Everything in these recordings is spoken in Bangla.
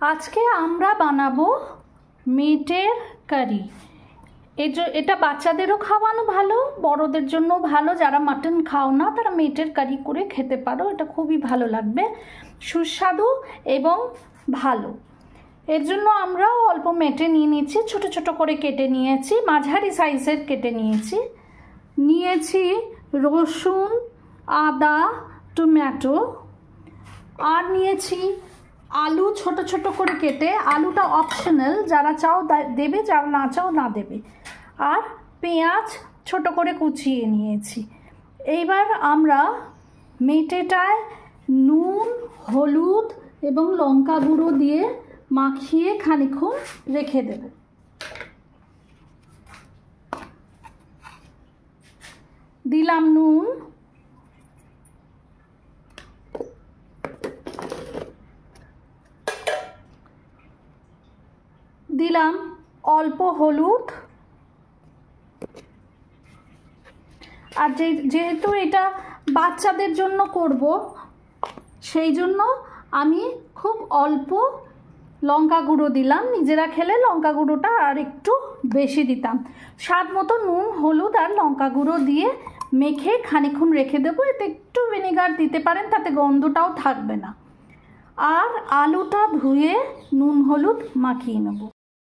আজকে আমরা বানাবো মিটের কারি। এটা বাচ্চাদেরও খাওয়ানো ভালো, বড়দের জন্য ভালো। যারা মাটন খাও না তারা মিটের কারি করে খেতে পারো, এটা খুবই ভালো লাগবে, সুস্বাদু এবং ভালো। এর জন্য আমরা অল্প মেটে নিয়ে নিয়েছি, ছোট ছোট করে কেটে নিয়েছি, মাঝারি সাইজের কেটে নিয়েছি রসুন, আদা, টমেটো, আর নিয়েছি আলু ছোট ছোট করে কেটে। আলুটা অপশনাল, যারা চাও দেবে, যারা না চাও না দেবে। আর পেঁয়াজ ছোট করে কুচিয়ে নিয়েছি। এইবার আমরা মেটেটায় নুন, হলুদ এবং লঙ্কা গুঁড়ো দিয়ে মাখিয়ে খানিকক্ষণ রেখে দেব। দিলাম নুন, দিলাম অল্প হলুদ, আর যেহেতু এটা বাচ্চাদের জন্য করব সেই জন্য আমি খুব অল্প লঙ্কা গুঁড়ো দিলাম। নিজেরা খেলে লঙ্কা গুঁড়োটা আর একটু বেশি দিতাম। স্বাদ মতো নুন, হলুদ আর লঙ্কা গুঁড়ো দিয়ে মেখে খানিকক্ষণ রেখে দেবো। এতে একটু ভিনেগার দিতে পারেন, তাতে গন্ধটাও থাকবে না। আর আলুটা ধুয়ে নুন হলুদ মাখিয়ে নেব।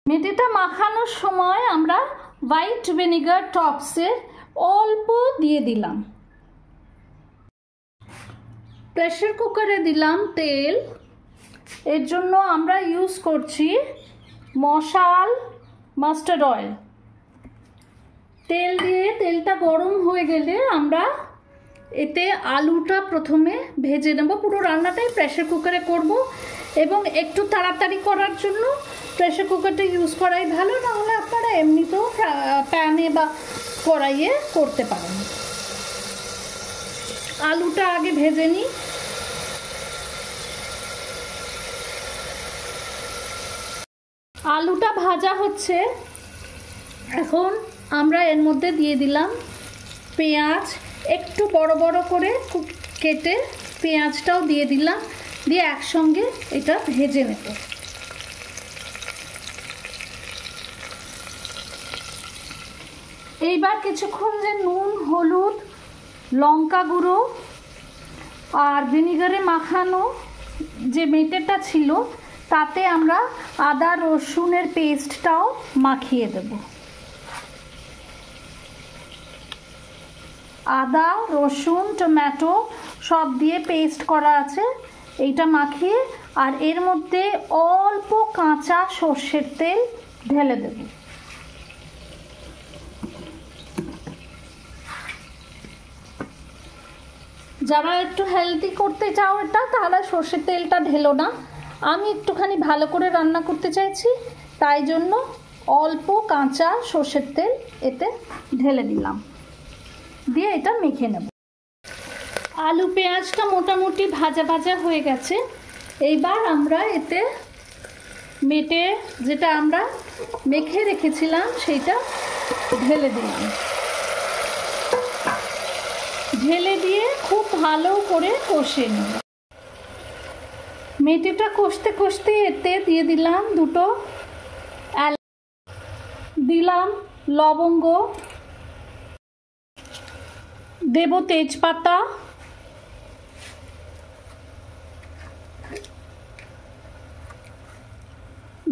মেটেটা মাখানোর সময় আমরা হোয়াইট ভিনেগার টপসের অল্প দিয়ে দিলাম। প্রেসার কুকারে দিলাম তেল। এর জন্য আমরা ইউজ করছি মশাল মাস্টার্ড অয়েল। তেল দিয়ে তেলটা গরম হয়ে গেলে আমরা এতে আলুটা প্রথমে ভেজে নেব। পুরো রান্নাটাই প্রেসার কুকারে করব এবং একটু তাড়াতাড়ি করার জন্য প্রেসার কুকারটা ইউজ করাই ভালো, নাহলে আপনারা এমনিতেও প্যানে বা কড়াইয়ে করতে পারেন। আলুটা আগে ভেজে নিই। আলুটা ভাজা হচ্ছে, এখন আমরা এর মধ্যে দিয়ে দিলাম পেঁয়াজ। একটু বড় বড় করে কেটে পেঁয়াজটাও দিয়ে দিলাম, দিয়ে একসঙ্গে এটা ভেজে নেব। এইবার কিছুক্ষণ যে নুন, হলুদ, লঙ্কা গুঁড়ো আর ভিনিগারে মাখানো যে মেটেটা ছিল তাতে আমরা আদা রসুনের পেস্টটাও মাখিয়ে দেব। আদা, রসুন, টমেটো সব দিয়ে পেস্ট করা আছে, এইটা মাখিয়ে আর এর মধ্যে অল্প কাঁচা সর্ষের তেল ঢেলে দেব। যারা একটু হেলদি করতে চাও এটা, তাহলে সর্ষের তেলটা ঢেলো না। আমি একটুখানি ভালো করে রান্না করতে চাইছি, তাই জন্য অল্প কাঁচা সর্ষের তেল এতে ঢেলে দিলাম, দিয়ে এটা মেখে নেব। আলু পেঁয়াজটা মোটামুটি ভাজা ভাজা হয়ে গেছে। এইবার আমরা এতে মেটে যেটা আমরা মেখে রেখেছিলাম সেইটা ঢেলে দিলাম। ঢেলে দিয়ে খুব ভালো করে কষে নেব। মেটেটা কষতে কষতে এতে দিয়ে দিলাম দুটো দিলাম লবঙ্গ, দেব তেজপাতা,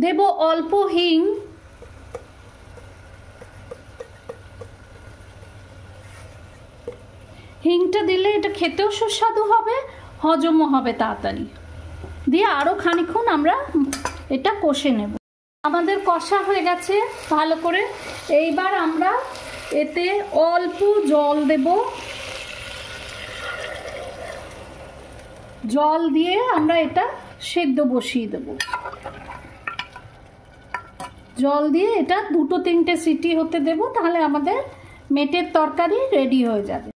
দেব অল্প হিং, হিংটা দিলে এটা খেতেও সুস্বাদু হবে, হজমও হবে তাড়াতাড়ি। দিয়ে আরও খানিকক্ষণ আমরা এটা কষে নেব। আমাদের কষা হয়ে গেছে ভালো করে। এইবার আমরা এতে অল্প জল দেব। জল দিয়ে আমরা এটা সেদ্ধ বসিয়ে দেব। জল দিয়ে এটা 2-3টে সিটি হতে দেব, তাহলে আমাদের মেটের তরকারি রেডি হয়ে যাবে।